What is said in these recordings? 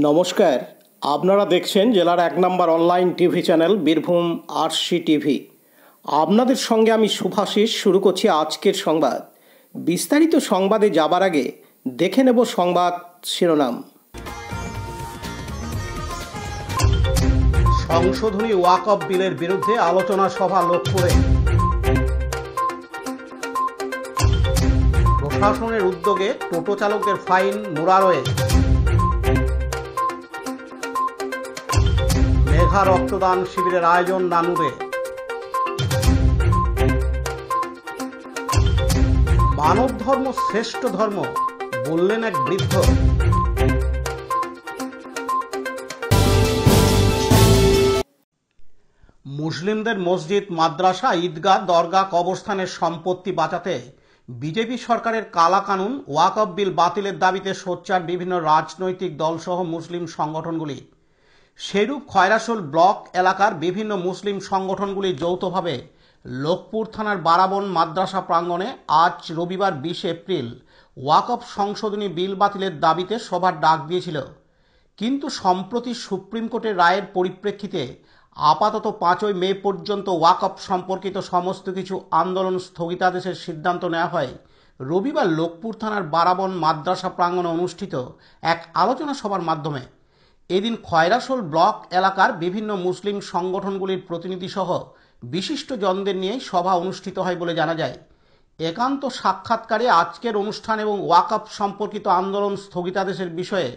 নমস্কার, আপনারা দেখছেন জেলার ১ নম্বর online TV channel Birbhum RC TV. আপনাদের সঙ্গে আমি শুভাশিস। শুরু করছি আজকের সংবাদ। বিস্তারিত সংবাদে যাবার আগে দেখে নেব সংবাদ শিরোনাম। সংশোধনী ওয়াকফ বিলের বিরুদ্ধে আলোচনা সভা লোকপুরে। প্রশাসনের উদ্যোগে টোটো চালকদের ফাইন মুরারোয়ে। মেঘা রক্তদান শিবিরের আয়োজন নানুরে। মানব ধর্ম শ্রেষ্ঠ ধর্ম বললেন এক বৃদ্ধ। মুসলিমদের মসজিদ, মাদ্রাসা, ঈদগাহ, দরগা, কবরস্থানের সম্পত্তি বাঁচাতে বিজেপি সরকারের কালা কানুন ওয়াকফ বিল বাতিলের দাবিতে সোচ্চার বিভিন্ন রাজনৈতিক দলসহ মুসলিম সংগঠনগুলি। সেরূপ খয়রাসোল ব্লক এলাকার বিভিন্ন মুসলিম সংগঠনগুলি যৌথভাবে লোকপুর থানার বারাবন মাদ্রাসা প্রাঙ্গণে আজ রবিবার ২০ এপ্রিল ওয়াকফ সংশোধনী বিল বাতিলের দাবিতে সভার ডাক দিয়েছিল। কিন্তু সম্প্রতি সুপ্রিম কোর্টের রায়ের পরিপ্রেক্ষিতে আপাতত ৫ই মে পর্যন্ত ওয়াকফ সম্পর্কিত সমস্ত কিছু আন্দোলন স্থগিতাদেশের সিদ্ধান্ত নেওয়া হয়। রবিবার লোকপুর থানার বারাবন মাদ্রাসা প্রাঙ্গণে অনুষ্ঠিত এক আলোচনা সভার মাধ্যমে এদিন খয়রাসোল ব্লক এলাকার বিভিন্ন মুসলিম সংগঠনগুলির প্রতিনিধিসহ বিশিষ্ট জনদের নিয়ে সভা অনুষ্ঠিত হয় বলে জানা যায়। একান্ত সাক্ষাৎকারে আজকের অনুষ্ঠান এবং ওয়াকফ সম্পর্কিত আন্দোলন স্থগিতাদেশের বিষয়ে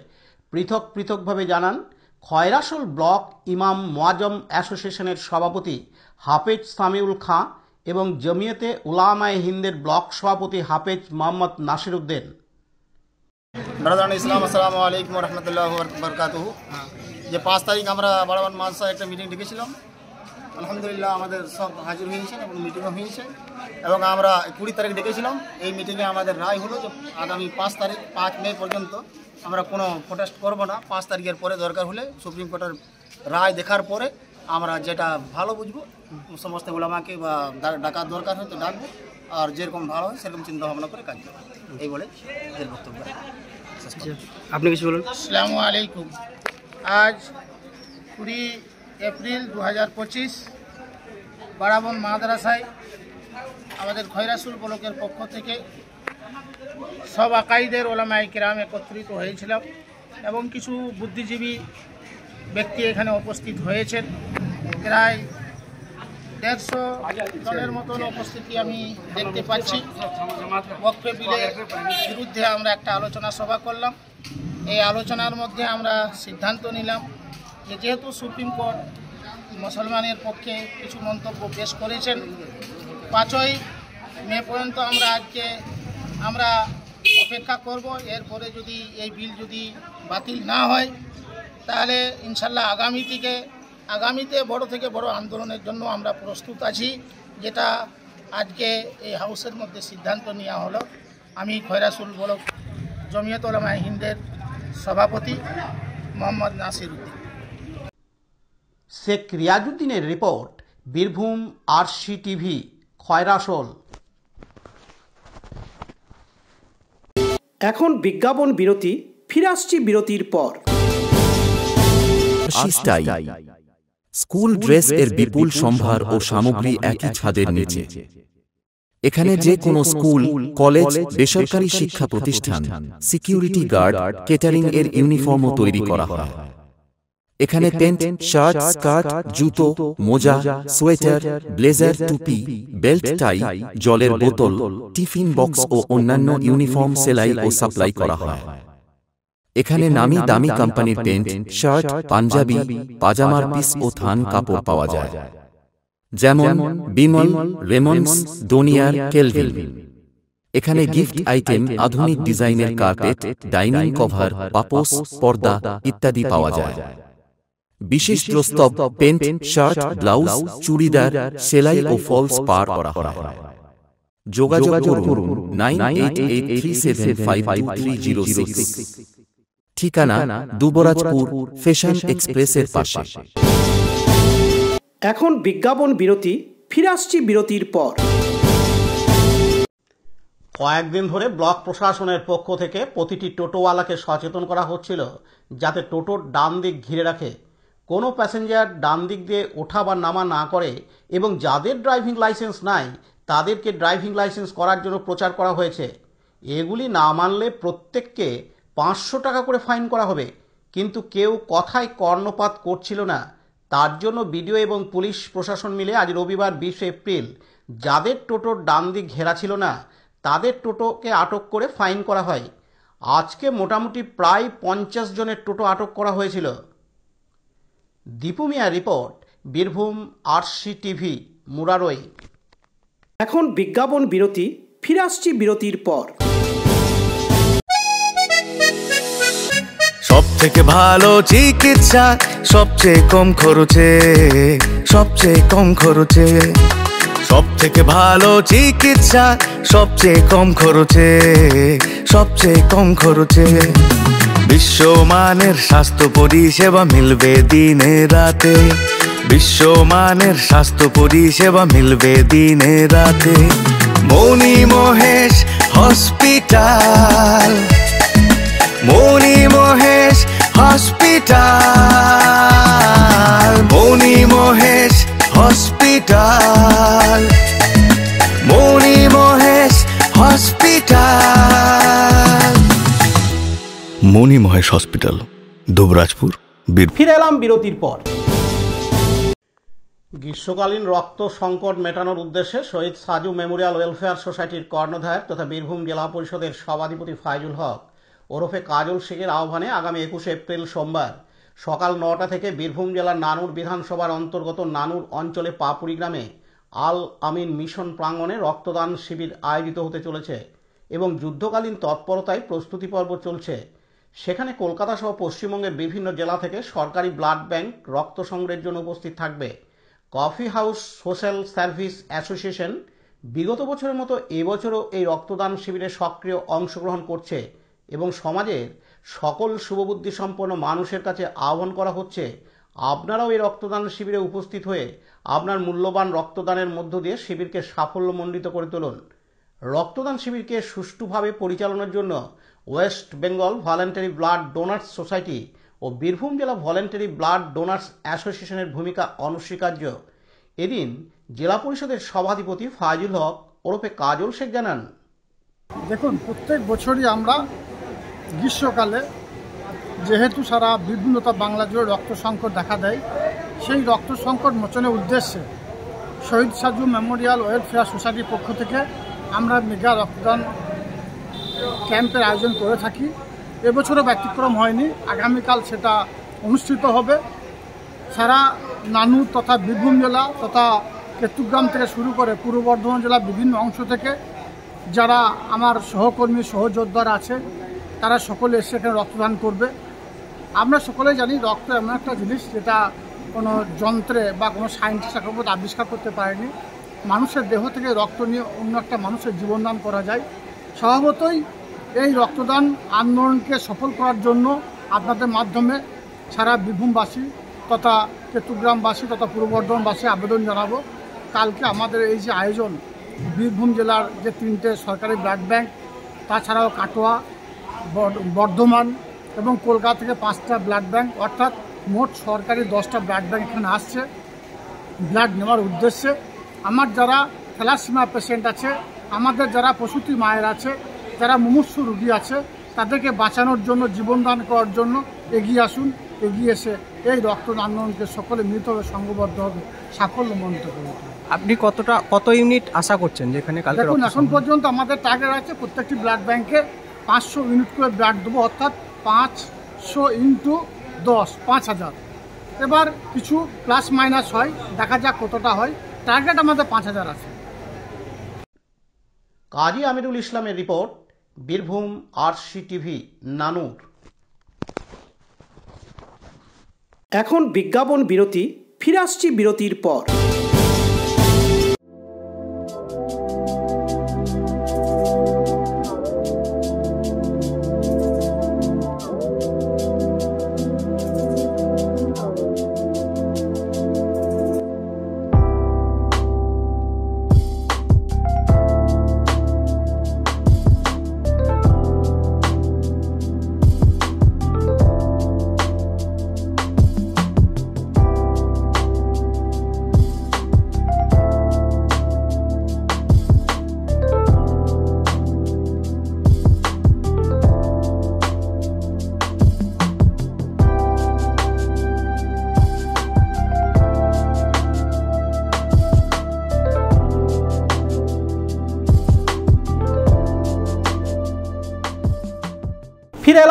পৃথকভাবে জানান খয়রাসোল ব্লক ইমাম মোয়াজ্জম অ্যাসোসিয়েশনের সভাপতি হাফেজ সামিউল খাঁ এবং জমিয়তে উলামায়ে হিন্দের ব্লক সভাপতি হাফেজ মোহাম্মদ নাসির উদ্দিন। ইসলাম আসসালামু আলাইকুম রহমতুল্লাহ বরকাতুহু। যে 5 তারিখ আমরা বারাবন মাদ্রাসায় একটা মিটিং ডেকেছিলাম, আলহামদুলিল্লাহ আমাদের সব হাজির হয়েছেন এবং মিটিংও হয়েছে এবং আমরা 20 তারিখ ডেকেছিলাম। এই মিটিংয়ে আমাদের রায় হলো যে আগামী 5 মে পর্যন্ত আমরা কোনো প্রোটেস্ট করব না। 5 তারিখের পরে দরকার হলে সুপ্রিম কোর্টের রায় দেখার পরে আমরা যেটা ভালো বুঝবো সমস্ত ওলামাকে বা ডাকার দরকার হয় তো ডাকবো, আর যেরকম ভালো হয় সেরকম চিন্তা ভাবনা করে কাজ করবো। এই বলে এর বক্তব্য। আপনি কিছু বলুন। আসসালামু আলাইকুম। আজ 20 এপ্রিল 2025 বারাবন মাদ্রাসায় আমাদের খয়রাসোল ব্লকের পক্ষ থেকে সব আকাইদের ওলামায়ে কিরাম একত্রিত হয়েছিলাম এবং কিছু বুদ্ধিজীবী ব্যক্তি এখানে উপস্থিত হয়েছেন। প্রায় 150 জনের মতন উপস্থিতি আমি দেখতে পাচ্ছি। ওয়াকফ বিলের বিরুদ্ধে আমরা একটা আলোচনা সভা করলাম। এই আলোচনার মধ্যে আমরা সিদ্ধান্ত নিলাম যে যেহেতু সুপ্রিম কোর্ট মুসলমানের পক্ষে কিছু মন্তব্য পেশ করেছেন, 5ই মে পর্যন্ত আমরা অপেক্ষা করব। এরপরে যদি এই বিল যদি বাতিল না হয় তাহলে ইনশাল্লাহ আগামীতে বড় থেকে বড় আন্দোলনের জন্য আমরা প্রস্তুত আছি, যেটা আজকে এই হাউসের মধ্যে সিদ্ধান্ত নেওয়া হলো। আমি খয়রাসোল ব্লক জমিয়ত উলামায়ে হিন্দের সভাপতি মোহাম্মদ নাসির উদ্দিন। শেখ রিয়াজউদ্দিনের report, Birbhum RC TV, Khayrasol. এখন বিজ্ঞাপন বিরতি, ফিরে আসছি বিরতির পর। স্কুল ড্রেস এর বিপুল সম্ভার ও সামগ্রী একই ছাদের নিচে। এখানে যে কোনো স্কুল, কলেজ, বেসরকারি শিক্ষা প্রতিষ্ঠান, সিকিউরিটি গার্ড, কেটারিং এর ইউনিফর্মও তৈরি করা হয়। এখানে প্যান্ট, শার্ট, স্কার্ট, জুতো, মোজা, সোয়েটার, ব্লেজার, টুপি, বেল্ট, টাই, জলের বোতল, টিফিন বক্স ও অন্যান্য ইউনিফর্ম সেলাই ও সাপ্লাই করা হয়। এখানে নামি দামি কোম্পানির প্যান্ট, শার্ট, পাঞ্জাবি, পাজামার পিস ও থান কাপড় পাওয়া যায়, যেমন বিমল, রেমন্ডস, ডোনিয়ার, কেলভিন। এখানে গিফট আইটেম, আধুনিক ডিজাইনের কার্পেট, ডাইনিং কভার, পাপোশ, পর্দা ইত্যাদি পাওয়া যায়। বিশেষ প্রস্তাব, প্যান্ট, শার্ট, ব্লাউজ, চুড়িদার, সেলাই ও ফলস পার করা হয়। যোগাযোগ করুন 9883752306। ঠিকানা দুবরাজপুর, ফ্যাশন এক্সপ্রেসের পাশে। এখন বিজ্ঞাপন বিরতি, ফিরে আসছি বিরতির পর। কয়েকদিন ধরে ব্লক প্রশাসনের পক্ষ থেকে প্রতিটি টোটোওয়ালাকে সচেতন করা হচ্ছিল যাতে টোটোর ডান দিক ঘিরে রাখে, কোনো প্যাসেঞ্জার ডান দিক দিয়ে ওঠা বা নামা না করে এবং যাদের ড্রাইভিং লাইসেন্স নাই তাদেরকে ড্রাইভিং লাইসেন্স করার জন্য প্রচার করা হয়েছে। এগুলি না মানলে প্রত্যেককে 500 টাকা করে ফাইন করা হবে, কিন্তু কেউ কথায় কর্ণপাত করছিল না। তার জন্য বিডিও এবং পুলিশ প্রশাসন মিলে আজ রবিবার 20 এপ্রিল যাদের টোটোর ডান দিক ঘেরা ছিল না তাদের টোটোকে আটক করে ফাইন করা হয়। আজকে মোটামুটি প্রায় 50 জনের টোটো আটক করা হয়েছিল। দীপু মিয়া রিপোর্ট, বীরভূম RCTV, মুরারই। এখন বিজ্ঞাপন বিরতি, ফিরে আসছি বিরতির পর। সব থেকে ভালো চিকিৎসা সবচেয়ে কম খরচে, সবচেয়ে কম খরচে। সব থেকে ভালো চিকিৎসা সবচেয়ে কম খরচে, সবচেয়ে কম খরচে। বিশ্বমানের স্বাস্থ্য পরিষেবা মিলবে দিনে রাতে, বিশ্বমানের স্বাস্থ্য পরিষেবা মিলবে দিনে রাতে। মণি মহেশ হসপিটাল, মণি মহেশ হসপিটাল, মণি মহেশ হসপিটাল, মণি মহেশ হসপিটাল। মণি মহেশ হসপিটাল, দুবরাজপুর, বীরভূম। ফিরে এলাম বিরতির পর। গ্রীষ্মকালীন রক্ত সংকট মেটানোর উদ্দেশ্যে শহীদ সাজু মেমোরিয়াল ওয়েলফেয়ার সোসাইটির কর্ণধার তথা বীরভূম জেলা পরিষদের সভাধিপতি ফাইজুল হক ওরফে কাজল শেখের আহ্বানে আগামী 21 এপ্রিল সোমবার সকাল 9টা থেকে বীরভূম জেলার নানুর বিধানসভার অন্তর্গত নানুর অঞ্চলে পাপুরি গ্রামে আল আমিন মিশন প্রাঙ্গণে রক্তদান শিবির আয়োজিত হতে চলেছে এবং যুদ্ধকালীন তৎপরতায় প্রস্তুতি পর্ব চলছে। সেখানে কলকাতা সহ পশ্চিমবঙ্গের বিভিন্ন জেলা থেকে সরকারি ব্লাড ব্যাংক রক্ত সংগ্রহের জন্য উপস্থিত থাকবে। Coffee house social service association বিগত বছরের মতো এবছরও এই রক্তদান শিবিরে সক্রিয় অংশগ্রহণ করছে এবং সমাজের সকল শুভবুদ্ধি সম্পন্ন মানুষের কাছে আহ্বান করা হচ্ছে আপনারাও এই রক্তদান শিবিরে উপস্থিত হয়ে আপনার মূল্যবান রক্তদানের মধ্য দিয়ে শিবিরকে সাফল্যমণ্ডিত করে তুলুন। রক্তদান শিবিরকে সুষ্ঠুভাবে পরিচালনার জন্য West Bengal voluntary blood donors society ও বীরভূম জেলা ভলান্টারি ব্লাড ডোনার্স অ্যাসোসিয়েশনের ভূমিকা অনস্বীকার্য। এদিন জেলা পরিষদের সভাধিপতি ফাইজুল হক ওরফে কাজল শেখ জানান, দেখুন, প্রত্যেক বছরই আমরা গ্রীষ্মকালে যেহেতু সারা বিভিন্নতা বাংলা জুড়ে রক্ত সংকট দেখা দেয়, সেই রক্ত সংকট মোচনের উদ্দেশ্যে শহীদ সাজু মেমোরিয়াল ওয়েলফেয়ার সোসাইটির পক্ষ থেকে আমরা মেগা রক্তদান ক্যাম্পের আয়োজন করে থাকি। এবছরও ব্যতিক্রম হয়নি, আগামীকাল সেটা অনুষ্ঠিত হবে। সারা নানুর তথা বীরভূম জেলা তথা কেতুগ্রাম থেকে শুরু করে পূর্ব বর্ধমান জেলার বিভিন্ন অংশ থেকে যারা আমার সহকর্মী সহযোদ্ধারা আছে তারা সকলে এসে এখানে রক্তদান করবে। আমরা সকলেই জানি রক্ত এমন একটা জিনিস যেটা কোনো যন্ত্রে বা কোনো সায়েন্টিস্ট এখন আবিষ্কার করতে পারেনি। মানুষের দেহ থেকে রক্ত নিয়ে অন্য একটা মানুষের জীবনদান করা যায়। স্বভাবতই এই রক্তদান আন্দোলনকে সফল করার জন্য আপনাদের মাধ্যমে সারা বীরভূমবাসী তথা কেতুগ্রামবাসী তথা পূর্ব বর্ধমানবাসী আবেদন জানাবো, কালকে আমাদের এই যে আয়োজন বীরভূম জেলার যে 3টে সরকারি ব্লাড ব্যাংক, তাছাড়াও কাটোয়া, বর্ধমান এবং কলকাতা থেকে 5টা ব্লাড ব্যাংক, অর্থাৎ মোট সরকারি 10টা ব্লাড ব্যাংক এখানে আসছে ব্লাড নেওয়ার উদ্দেশ্যে। আমার যারা থ্যালাসেমিয়া পেশেন্ট আছে, আমাদের যারা প্রসূতি মায়ের আছে, যারা মুমূর্ষু রোগী আছে, তাদেরকে বাঁচানোর জন্য, জীবনদান করার জন্য এগিয়ে আসুন। এগিয়ে এসে এই রক্তদান আন্দোলনকে সকলে মিলিতভাবে সংঘবদ্ধ হবে সাফল্যমণ্ডিত করবে। আপনি কত ইউনিট আশা করছেন যেখানে কালকে? দেখুন, এখন পর্যন্ত আমাদের টার্গেট আছে প্রত্যেকটি ব্লাড ব্যাংকে 500 ইউনিট করে ব্লাড দেবো, অর্থাৎ 500 × 10 5000। এবার কিছু প্লাস মাইনাস হয়, দেখা যাক কতটা হয়। টার্গেট আমাদের 5000 আছে। কাজী আমিরুল ইসলামের রিপোর্ট, বীরভূম RCTV, নানুর। এখন বিজ্ঞাপন বিরতি, ফিরে আসছি বিরতির পর।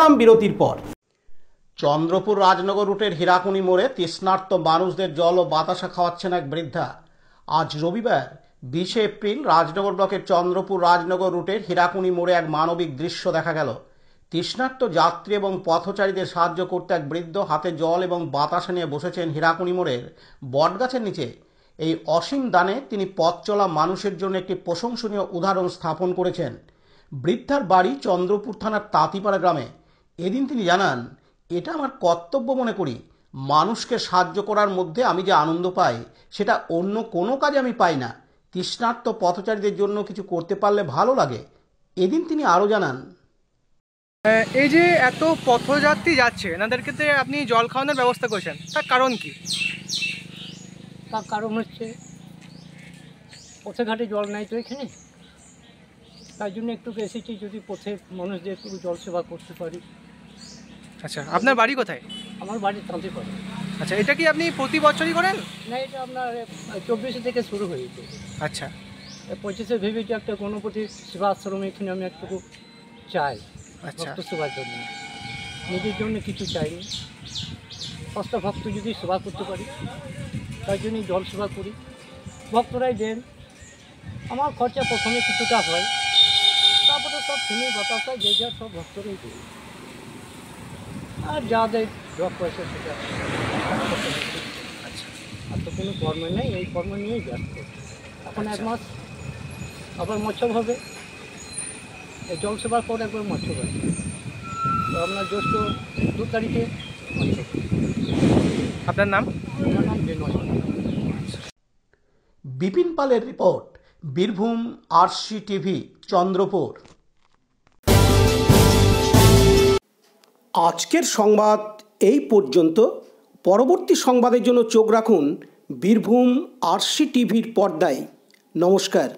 ফিরলাম বিরতির পর। চন্দ্রপুর রাজনগর রুটের হীরাকুনি মোড়ে তৃষ্ণার্ত মানুষদের জল ও বাতাসা খাওয়াচ্ছেন এক বৃদ্ধা। আজ রবিবার 20 এপ্রিল রাজনগর ব্লকের চন্দ্রপুর রাজনগর রুটের হীরাকুনি মোড়ে এক মানবিক দৃশ্য দেখা গেল। তৃষ্ণার্ত যাত্রী এবং পথচারীদের সাহায্য করতে এক বৃদ্ধ হাতে জল এবং বাতাসা নিয়ে বসেছেন হীরাকুনি মোড়ের বটগাছের নিচে। এই অসীম দানে তিনি পথ চলা মানুষের জন্য একটি প্রশংসনীয় উদাহরণ স্থাপন করেছেন। বৃদ্ধার বাড়ি চন্দ্রপুর থানার তাঁতিপাড়া গ্রামে। এদিন তিনি জানান, এটা আমার কর্তব্য মনে করি। মানুষকে সাহায্য করার মধ্যে আমি যে আনন্দ পাই সেটা অন্য কোনো কাজে আমি পাই না। তৃষ্ণার্ত পথচারীদের জন্য কিছু করতে পারলে ভালো লাগে। এদিন তিনি আরও জানান, এই যে এত পথযাত্রী যাচ্ছে এনাদেরকে আপনি জল খাওয়ানোর ব্যবস্থা করেছেন, তার কারণ কি? তার কারণ হচ্ছে পথে ঘাটে জল নাই তো এখানে, তাই জন্য একটু এসেছি যদি পথে মানুষদের একটু জল সেবা করতে পারি। আচ্ছা, আপনার বাড়ি কোথায়? আমার বাড়ি তাঁতিপাড়া। আচ্ছা, এটা কি আপনি প্রতি বছরই করেন? না, এটা আপনার 24 থেকে শুরু হয়েছে। আচ্ছা, 25-এ ভেবেছি একটা গণপতি সেবা আশ্রম এখানে আমি একটু চাই ভক্ত সেবার জন্য, নিজের জন্য কিছু চাইনি। 5টা ভক্ত যদি সেবা করতে পারি তাই জন্যই জল সেবা করি। ভক্তরাই দেন, আমার খরচা প্রথমে কিছুটা হয়, তারপরে সব ফিনি বাতাসা যে যা সব ভক্তরাই করি, আর যাদের জব পয়সা সেটা। আচ্ছা, আর তো কোনো কর্ম নেই, এই কর্ম নিয়েই ব্যস্ত। এখন 1 মাস আবার মৎস্য হবে, এই জল সেবার পর একবার মৎস্য হবে, তো আপনার জ্যৈষ্ঠ 2 তারিখে মৎস্য। আপনার নাম? আমার নাম বিনয়। বিপিন পালের report, Birbhum RC TV, Chandrapur. আজকের সংবাদ এই পর্যন্ত। পরবর্তী সংবাদের জন্য চোখ রাখুন বীরভূম আরসি টিভির পর্দায়। নমস্কার।